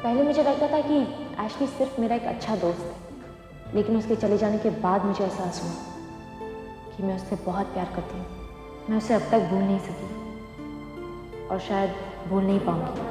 पहले मुझे लगता था कि एशली सिर्फ मेरा एक अच्छा दोस्त है, लेकिन उसके चले जाने के बाद मुझे एहसास हुआ कि मैं उससे बहुत प्यार करती हूँ। मैं उसे अब तक भूल नहीं सकी और शायद भूल नहीं पाऊंगी।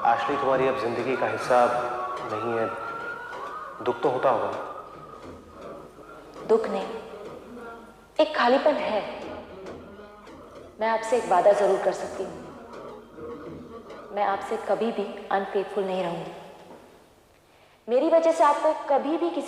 एशली तुम्हारी अब जिंदगी का हिस्सा नहीं है, दुख तो होता होगा। दुख नहीं, एक खालीपन है। मैं आपसे एक वादा जरूर कर सकती हूँ, मैं आपसे कभी भी अनफेथफुल नहीं रहूंगी। मेरी वजह से आपको कभी भी किसी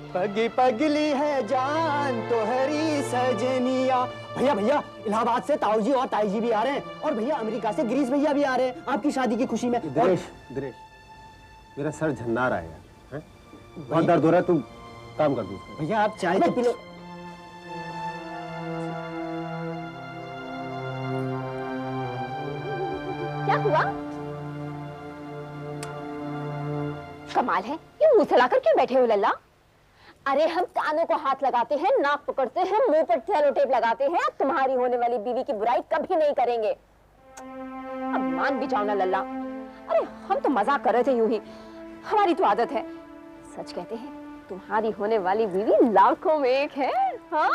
पग पगली है जान तो हरी सजनिया। भैया भैया, इलाहाबाद से ताऊ जी और ताई जी भी आ रहे हैं, और भैया अमेरिका से गिरीश भैया भी आ रहे हैं आपकी शादी की खुशी में। दिनेश, मेरा सर झन्ना रहा है यार, बहुत दर्द हो रहा है, तू काम कर दो। भैया आप चाय तो पी लो। क्या हुआ? कमाल है, ये मुंह फैलाकर क्यों बैठे हो लल्ला? अरे हम कानों को हाथ लगाते हैं, नाक पकड़ते हैं, मुंह पर सेलो टेप लगाते हैं, तुम्हारी होने वाली बीवी की बुराई कभी नहीं करेंगे। अब मान भी जाओ ना लल्ला। अरे हम तो मजाक कर रहे थे यूं ही, हमारी तो आदत है। सच कहते हैं तुम्हारी होने वाली बीवी लाखों में एक है। हाँ?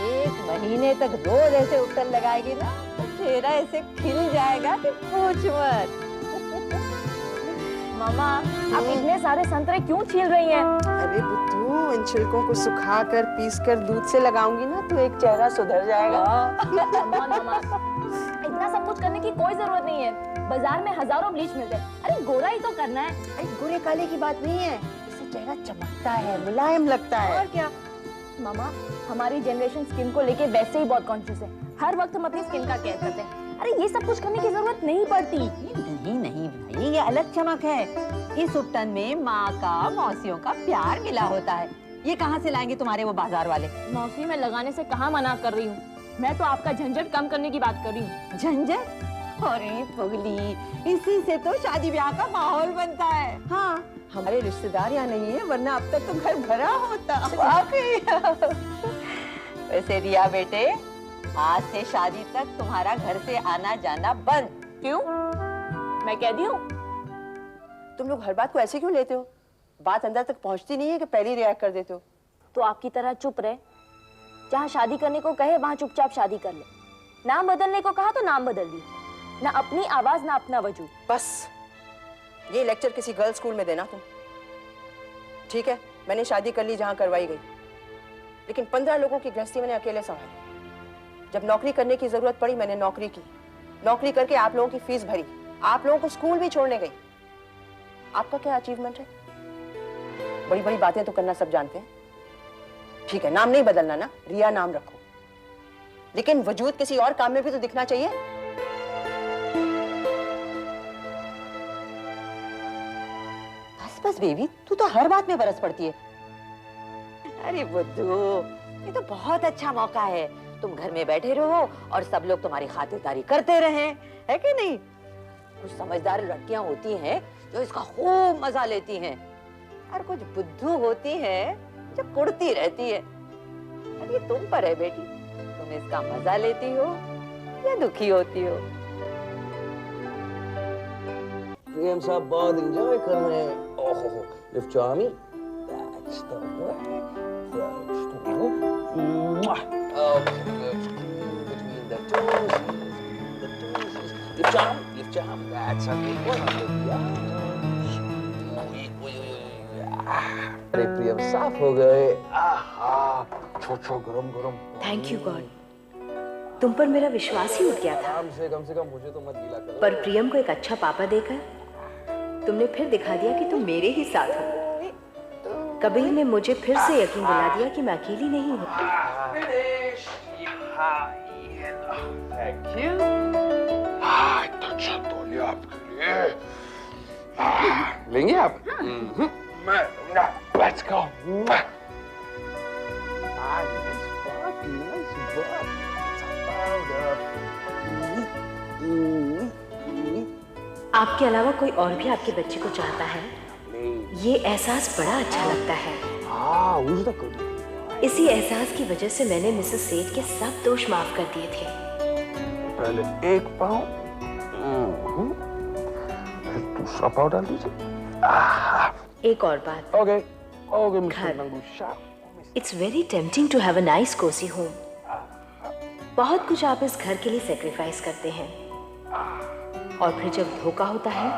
एक महीने तक रोज ऐसे उत्तर लगाएगी ना तो चेहरा ऐसे खिल जाएगा कि पूछ मत। मामा, आप इतने सारे संतरे क्यों छील रही हैं? अरे बुद्धू, इन छिलकों को सुखाकर पीसकर दूध से लगाऊंगी ना तो एक चेहरा सुधर जाएगा। मामा, इतना सब कुछ करने की कोई जरूरत नहीं है। बाजार में हजारों ब्लीच मिलते हैं। अरे गोरा ही तो करना है। अरे गोरे काले की बात नहीं है, इससे चेहरा चमकता है, मुलायम लगता है। और क्या मामा, हमारी जनरेशन स्किन को लेके वैसे ही बहुत कॉन्शियस है। हर वक्त हम अपनी स्किन का केयर करते हैं। अरे ये सब कुछ करने की जरूरत नहीं पड़ती। नहीं भाई, ये अलग चमक है। इस उपटन में माँ का, मौसियों का प्यार मिला होता है। ये कहाँ से लाएंगे तुम्हारे वो बाजार वाले? मौसी, मैं लगाने से कहाँ मना कर रही हूँ। मैं तो आपका झंझट कम करने की बात कर रही हूँ। झंझट? अरे पगली, इसी से तो शादी ब्याह का माहौल बनता है। हाँ, हमारे रिश्तेदार यहाँ नहीं है, वरना अब तक तो घर भरा होता। वैसे रिया बेटे, आज से शादी तक तुम्हारा घर से आना जाना बंद। क्यों? मैं कह दी हूँ। तुम लोग हर बात को ऐसे क्यों लेते हो? बात अंदर तक पहुँचती नहीं है कि पहले ही रिएक्ट कर देते हो? तो आपकी तरह चुप रहे। जहाँ शादी करने को कहे वहाँ चुपचाप शादी कर ले। नाम बदलने को कहा तो नाम बदल दी। ना अपनी आवाज ना अपना वजूद। बस ये लेक्चर किसी गर्ल्स स्कूल में देना तुम। ठीक है, मैंने शादी कर ली जहाँ करवाई गई, लेकिन 15 लोगों की गृहस्थी मैंने अकेले संभाली। जब नौकरी करने की जरूरत पड़ी मैंने नौकरी की। नौकरी करके आप लोगों की फीस भरी, आप लोगों को स्कूल भी छोड़ने गई। आपका क्या अचीवमेंट है? बड़ी बड़ी बातें तो करना सब जानते हैं। ठीक है, नाम नहीं बदलना ना, रिया नाम रखो, लेकिन वजूद किसी और काम में भी तो दिखना चाहिए। बस बेबी, तू तो हर बात में बरस पड़ती है। अरे बुद्धू, ये तो बहुत अच्छा मौका है। तुम घर में बैठे रहो और सब लोग तुम्हारी खातिरदारी करते रहें, है कि नहीं? कुछ समझदार लड़कियां होती हैं जो इसका खूब मजा लेती हैं, और कुछ बुद्धू होती हैं जो कुड़ती रहती है। अब ये तुम पर है बेटी, तुम इसका मजा लेती हो या दुखी होती हो? प्रियम साहब बहुत एंजॉय कर रहे हैं। ओहो, lift your army. That's the way. That's the way. Okay, between the toes. Lift your arm. That's a good one. अरे प्रियम साफ हो गए। आहा, छोटा गरम गरम। थैंक यू गॉड, तुम पर मेरा विश्वास ही उठ गया था। कम से कम मुझे तो मत गीला करो। पर प्रियम को एक अच्छा पापा देकर तुमने फिर दिखा दिया कि तुम मेरे ही साथ हो। कबीर ने मुझे फिर से यकीन दिला दिया कि मैं अकेली नहीं हूँ। Thank you. अच्छा तौलिया आपके लिए। लेंगे आप? मैं let's go. आपके अलावा कोई और भी आपके बच्चे को चाहता है, ये एहसास बड़ा अच्छा लगता है। इसी एहसास की वजह से मैंने मिसेस सेठ के सब दोष माफ कर दिए थे। पहले एक पाँव, फिर दूसरा पाँव डाल दीजिए। एक और बात, Okay, मिस्टर घर। नंगूशा। It's very tempting to have a nice cosy home. बहुत कुछ आप इस घर के लिए सेक्रीफाइस करते हैं, और फिर जब धोखा होता है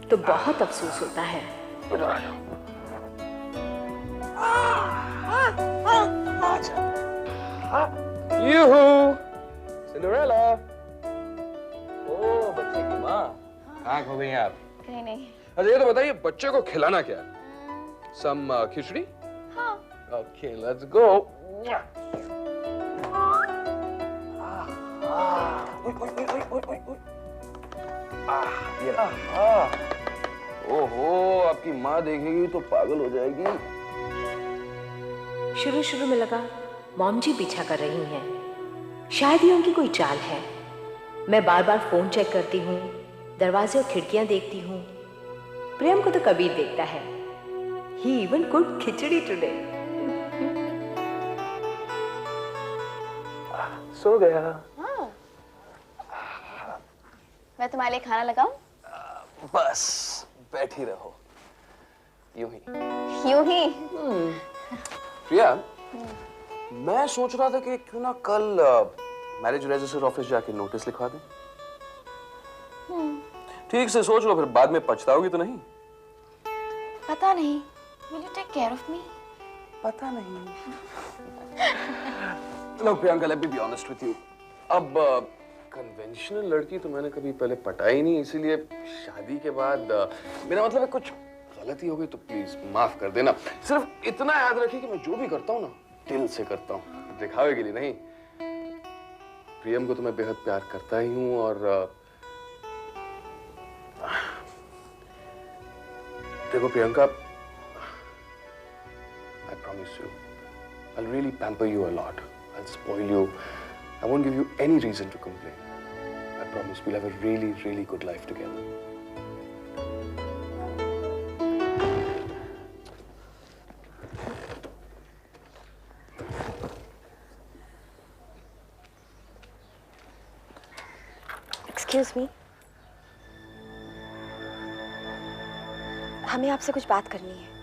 तो बहुत अफसोस होता है। इधर आ जाओ। यूहू, सिंड्रेला। ओह, बच्चे की माँ। कहाँ खो गई आप? कहीं नहीं। अच्छा ये तो बताइए, बच्चे को खिलाना क्या है? सम खिचड़ी? हाँ। Okay, let's go. ओहो, आपकी माँ देखेगी तो पागल हो जाएगी। शुरू में लगा मॉम जी पीछा कर रही हैं, शायद ये उनकी कोई चाल है। मैं बार बार फोन चेक करती हूँ, दरवाजे और खिड़कियां देखती हूँ। प्रेम को तो कबीर देखता है। He even cooked khichdi today. सो गया। हाँ। मैं तुम्हारे लिए खाना लगाऊं? बस बैठी रहो, यूं ही। प्रिया, मैं सोच रहा था कि क्यों ना कल मैरिज रजिस्टर ऑफिस जाके नोटिस लिखवा दें। ठीक से सोच लो, फिर बाद में पछताओगी तो नहीं। पता नहीं। Will you take care of me? पता नहीं। Look, Priyanka, let me be honest with you. अब कन्वेंशनल लड़की तो मैंने कभी पहले पटाई नहीं, इसीलिए शादी के बाद मेरा मतलब है कुछ गलती हो गई तो प्लीज माफ कर देना। सिर्फ इतना याद रखिए कि मैं जो भी करता हूँ ना, दिल से करता हूँ, दिखावे के लिए नहीं। प्रियम को तो मैं बेहद प्यार करता ही हूँ, और देखो Priyanka, I promise you, I'll really pamper you a lot. I'll spoil you. I won't give you any reason to complain. I promise we'll have a really, really good life together. Excuse me. हमें आपसे कुछ बात करनी है।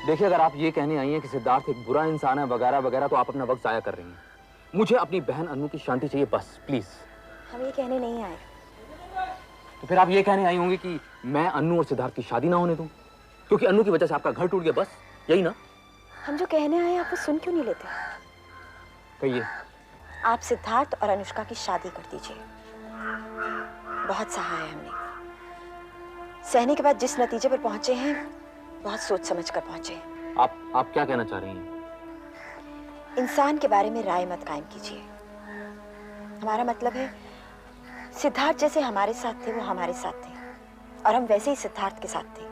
देखिए, अगर आप ये कहने आई हैं कि सिद्धार्थ एक बुरा इंसान है वगैरह वगैरह, तो आप अपना वक्त जाया कर रही हैं। मुझे अपनी बहन अनु की शांति चाहिए, बस प्लीज। हम ये कहने नहीं आए। तो फिर आप ये कहने आई होंगी कि मैं अनु और सिद्धार्थ की शादी ना होने दूं, क्योंकि अनु की वजह से आपका घर टूट गया, बस यही ना? हम जो कहने आए आप वो सुन क्यों नहीं लेते? कहिए। आप सिद्धार्थ और अनुष्का की शादी कर दीजिए। बहुत सहा है हमने। सहने के बाद जिस नतीजे पर पहुंचे हैं, बहुत सोच समझ कर पहुंचे। आप क्या कहना चाह रही हैं? इंसान के बारे में राय मत कायम कीजिए। हमारा मतलब है, सिद्धार्थ जैसे हमारे साथ थे वो हमारे साथ थे, और हम वैसे ही सिद्धार्थ के साथ थे।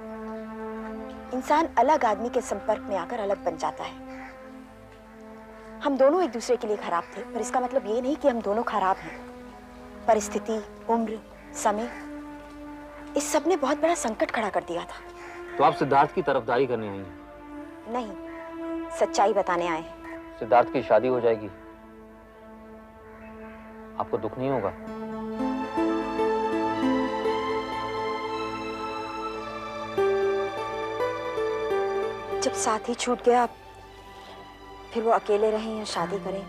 इंसान अलग आदमी के संपर्क में आकर अलग बन जाता है। हम दोनों एक दूसरे के लिए खराब थे, पर इसका मतलब ये नहीं कि हम दोनों खराब हैं। परिस्थिति, उम्र, समय, इस सब ने बहुत बड़ा संकट खड़ा कर दिया था। तो आप सिद्धार्थ की तरफदारी करने आई हैं? नहीं, सच्चाई बताने आए हैं। सिद्धार्थ की शादी हो जाएगी। आपको दुख नहीं होगा? जब साथ ही छूट गया, फिर वो अकेले रहें या शादी करें,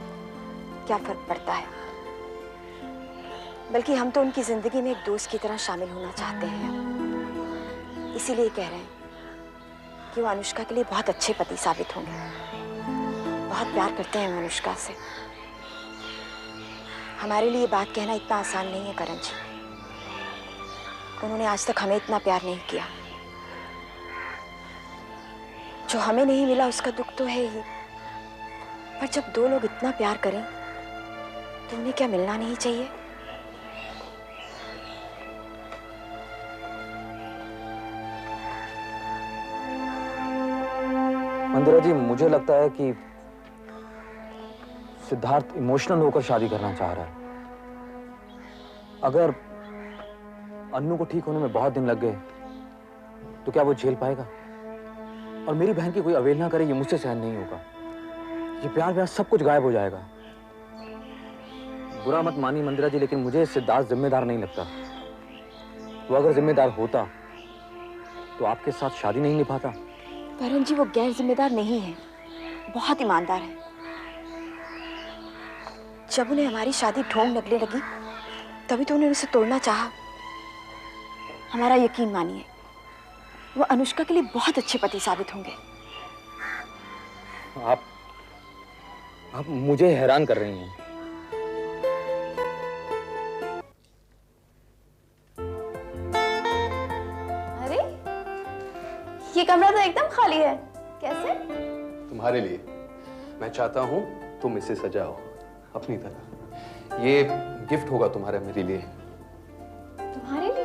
क्या फर्क पड़ता है? बल्कि हम तो उनकी जिंदगी में एक दोस्त की तरह शामिल होना चाहते हैं। इसीलिए कह रहे हैं कि वो अनुष्का के लिए बहुत अच्छे पति साबित होंगे। बहुत प्यार करते हैं वो अनुष्का से। हमारे लिए बात कहना इतना आसान नहीं है करण जी। उन्होंने आज तक हमें इतना प्यार नहीं किया। जो हमें नहीं मिला उसका दुख तो है ही, पर जब दो लोग इतना प्यार करें तो उन्हें क्या मिलना नहीं चाहिए? मंदिरा जी, मुझे लगता है कि सिद्धार्थ इमोशनल होकर शादी करना चाह रहा है। अगर अन्नू को ठीक होने में बहुत दिन लग गए तो क्या वो झेल पाएगा? और मेरी बहन की कोई अवहेलना करे, ये मुझसे सहन नहीं होगा। ये प्यार व्यार सब कुछ गायब हो जाएगा। बुरा मत मानिए मंदिरा जी, लेकिन मुझे सिद्धार्थ जिम्मेदार नहीं लगता। वो अगर जिम्मेदार होता तो आपके साथ शादी नहीं निभाता। करण जी, वो गैर जिम्मेदार नहीं है, बहुत ईमानदार है। जब उन्हें हमारी शादी ढोंग लगने लगी तभी तो उन्होंने उसे तोड़ना चाहा। हमारा यकीन मानिए, वो अनुष्का के लिए बहुत अच्छे पति साबित होंगे। आप मुझे हैरान कर रही हैं। अरे, ये कमरा तो एकदम खाली है। कैसे? तुम्हारे लिए। मैं चाहता हूँ तुम इसे सजाओ अपनी तरह। ये गिफ्ट होगा तुम्हारा मेरे लिए। तुम्हारे लिए?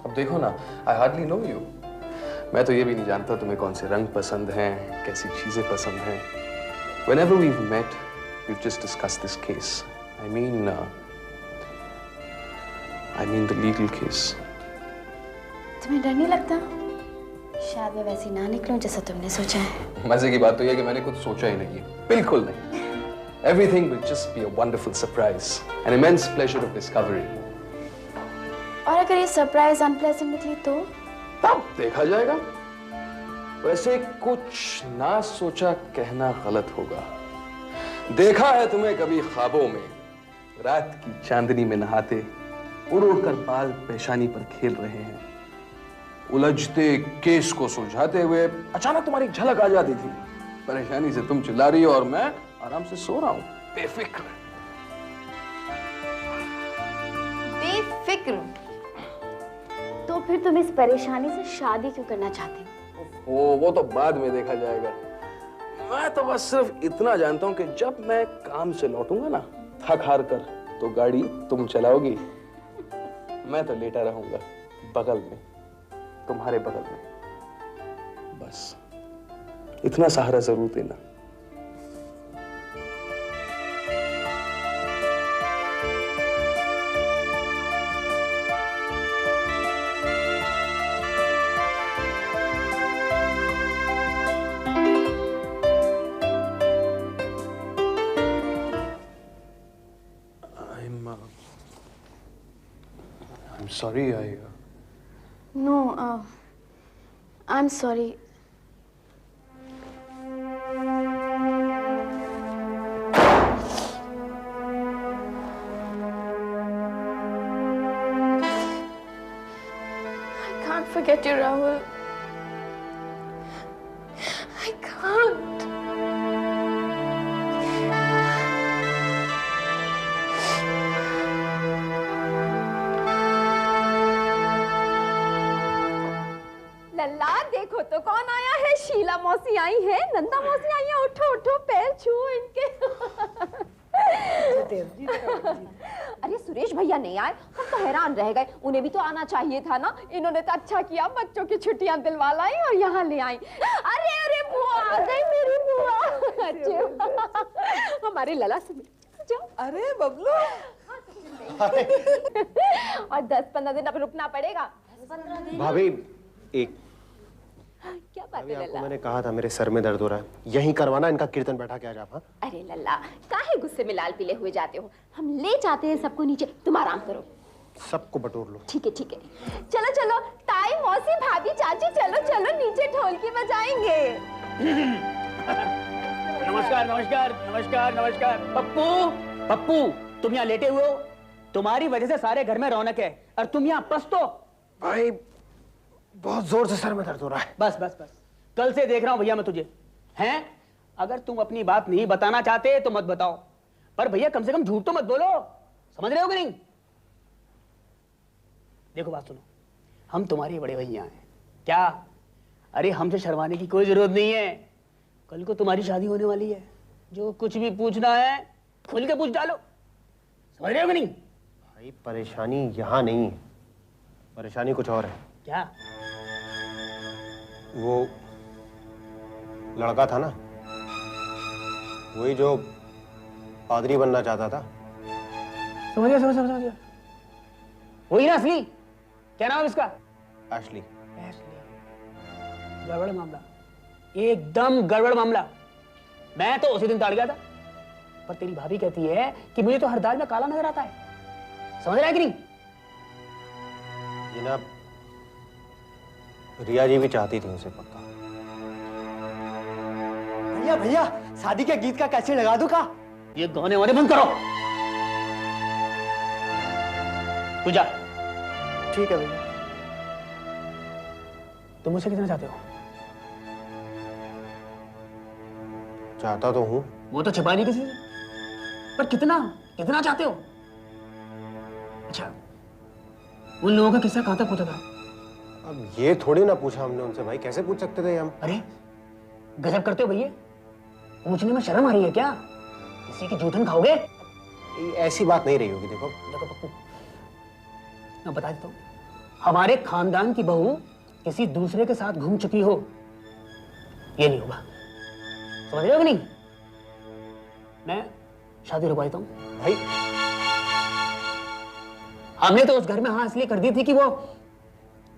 अब देखो ना, आई हार्डली नो यू। मैं तो ये भी नहीं जानता तुम्हें कौन से रंग पसंद हैं, कैसी चीजें पसंद हैं। Whenever we've met, we've just discussed this case. I mean the legal case. तुम्हें डर नहीं लगता? शायद मैं वैसी ना निकलूं जैसा तुमने सोचा है। मजे की बात तो यह है कि मैंने कुछ सोचा ही नहीं है, बिल्कुल नहीं। Everything will just be a wonderful surprise, an immense pleasure of discovery. और अगर ये सरप्राइज अनप्लेजेंट निकली तो? तब देखा जाएगा। वैसे कुछ ना सोचा कहना गलत होगा। देखा है तुम्हें कभी ख्वाबों में, रात की चांदनी में नहाते, उड़ उड़ कर बाल पेशानी पर खेल रहे हैं। उलझते केस को सुलझाते हुए अचानक तुम्हारी झलक आ जाती थी। परेशानी से तुम चिल्ला रही हो और मैं आराम से सो रहा हूं, बेफिक्र। बेफिक्र? तो फिर तुम इस परेशानी से शादी क्यों करना चाहते हो? वो तो बाद में देखा जाएगा। मैं तो बस सिर्फ इतना जानता हूं कि जब मैं काम से लौटूंगा ना, थक हार कर, तो गाड़ी तुम चलाओगी, मैं तो लेटा रहूंगा बगल में, तुम्हारे बगल में। बस इतना सहारा जरूर देना। I'm sorry, No, I'm sorry. I can't forget you, Rahul. I can't. लल्ला, देखो तो कौन आया है। शीला मौसी आई है, नंदा मौसी आई है। उठो उठो, पैर छुओ इनके। अरे सुरेश भैया नहीं आए, हम तो हैरान रह गए। उन्हें भी तो आना चाहिए था ना। इन्होंने तो अच्छा किया, बच्चों की छुट्टियां दिलवा लाई और यहाँ ले आई। अरे अरे बुआ आ गई, मेरी बुआ। अच्छे हमारे लला सुन जाओ। अरे बबलू, और 10-15 दिन अब रुकना पड़ेगा। भाभी, एक क्या बात है लल्ला? मैंने कहा था मेरे सर में दर्द हो रहा है, यहीं करवाना, इनका कीर्तन बैठा के आ जा। हाँ अरे लल्ला, काहे गुस्से में लाल पीले हुए जाते हो? हम ले जाते हैं सबको नीचे, तुम आराम करो। सबको बटोर लो। ठीक है ठीक है, चलो चलो ताई मौसी भाभी चाची, चलो चलो नीचे ढोलकी बजाएंगे। नमस्कार नमस्कार नमस्कार नमस्कार। पप्पू पप्पू, तुम यहाँ लेटे हुए हो, तुम्हारी वजह से सारे घर में रौनक है और तुम यहाँ पस्तो। भाई बहुत जोर से सर में दर्द हो रहा है। बस बस बस, कल से देख रहा हूँ भैया मैं तुझे। हैं, अगर तुम अपनी बात नहीं बताना चाहते तो मत बताओ, पर भैया कम से कम झूठ तो मत बोलो, समझ रहे हो कि नहीं? देखो बात सुनो, हम तुम्हारे बड़े भैया हैं क्या? अरे हमसे शर्माने की कोई जरूरत नहीं है, कल को तुम्हारी शादी होने वाली है, जो कुछ भी पूछना है खुल के पूछ डालो, समझ रहे हो कि नहीं? भाई परेशानी यहाँ नहीं है, परेशानी कुछ और है। क्या? वो लड़का था ना, वही जो पादरी बनना चाहता था। समझ गया, वही ना असली? क्या नाम है इसका? एशली। गड़बड़ मामला, एकदम गड़बड़ मामला। मैं तो उसी दिन ताड़ गया था, पर तेरी भाभी कहती है कि मुझे तो हर दाल में काला नजर आता है, समझ रहा है कि नहीं? जनाब, रिया जी भी चाहती थी उसे पक्का। भैया भैया, शादी के गीत का कैसे लगा दूं का? ये गाने वाने बंद करो, तू जा। ठीक है भैया। तुम मुझसे कितना चाहते हो? चाहता तो हूं। वो तो छिपा नहीं किसी से, पर कितना कितना चाहते हो? अच्छा, उन लोगों का किस्सा कहां तक पहुंचा था? अब ये थोड़ी ना पूछा हमने उनसे भाई, कैसे पूछ सकते थे हम? अरे गजब करते हो भैया, पूछने में शर्म आ रही है क्या? किसी की जूठन खाओगे? ऐसी बात नहीं रही होगी। देखो पप्पू, मैं बता देता हूँ, हमारे खानदान की बहू किसी दूसरे के साथ घूम चुकी हो, ये नहीं होगा, समझ रहे हो कि नहीं? मैं शादी रुकवा देता हूँ भाई। हमने तो उस घर में हाँ इसलिए कर दी थी कि वो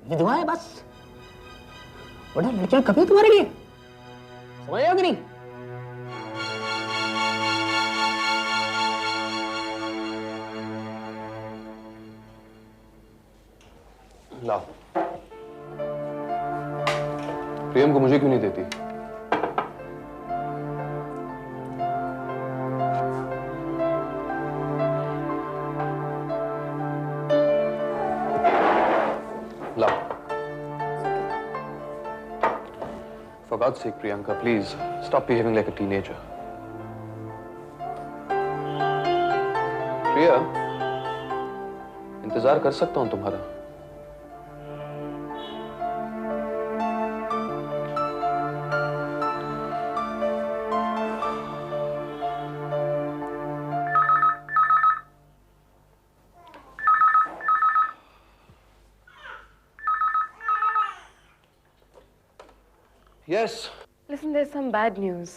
विधवा है बस, वरना लड़कियां कभी तुम्हारे लिए, समझ रहे हो कि नहीं? लाओ। प्रेम को मुझे क्यों नहीं देती? लाओ। For God's sake, Priyanka, please stop behaving like a teenager. प्रिया, इंतजार कर सकता हूं तुम्हारा। Yes. Listen, there's some bad news.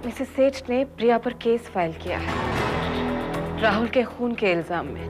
Mrs सेठ ने प्रिया पर केस फाइल किया है, राहुल के खून के इल्जाम में।